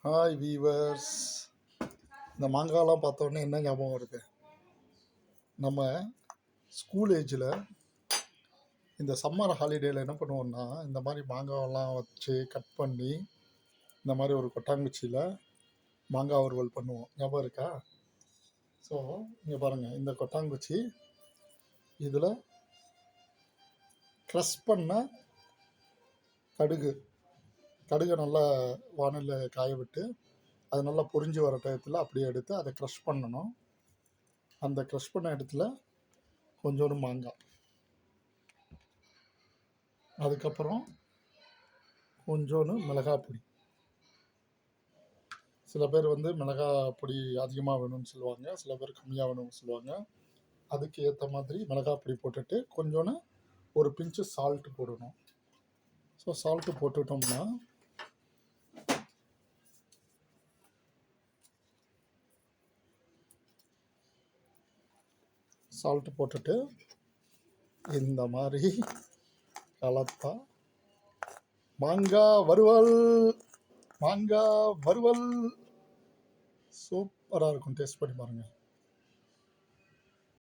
Hi viewers. இந்த மாங்காய்லாம் பார்த்தோன்னே என்ன ஞாபகம் வருது? நம்ம ஸ்கூல் ஏஜில் இந்த சம்மர் ஹாலிடேயில் என்ன பண்ணுவோம்னா, இந்த மாதிரி மாங்காவெல்லாம் வச்சு கட் பண்ணி இந்த மாதிரி ஒரு கொட்டாங்குச்சியில் மாங்காய் வறுவல் பண்ணுவோம். ஞாபகம் இருக்கா? ஸோ இங்கே பாருங்கள், இந்த கொட்டாங்குச்சி இதில் க்ரஷ் பண்ண கடுகை நல்லா வானலில் காய விட்டு அது நல்லா பொரிஞ்சு வர டயத்தில் அப்படியே எடுத்து அதை க்ரஷ் பண்ணணும். அந்த க்ரஷ் பண்ண இடத்துல கொஞ்சோண்டு மாங்காய், அதுக்கப்புறம் கொஞ்சோண்டு மிளகாய் பொடி. சில பேர் மிளகாய் பொடி அதிகமாக வேணும்னு சொல்லுவாங்க, சில பேர் கம்மியாக வேணும்னு சொல்லுவாங்க. அதுக்கு ஏற்ற மாதிரி மிளகாய் பொடி போட்டுட்டு கொஞ்சோண்டு ஒரு பிஞ்சு சால்ட்டு போடணும். ஸோ சால்ட்டு போட்டுட்டோம்னா சால்ட்டு போட்டுட்டு இந்த மாதிரி கலத்தா மாங்காய் வறுவல் சூப்பராக இருக்கும். டேஸ்ட் பண்ணி பாருங்கள்.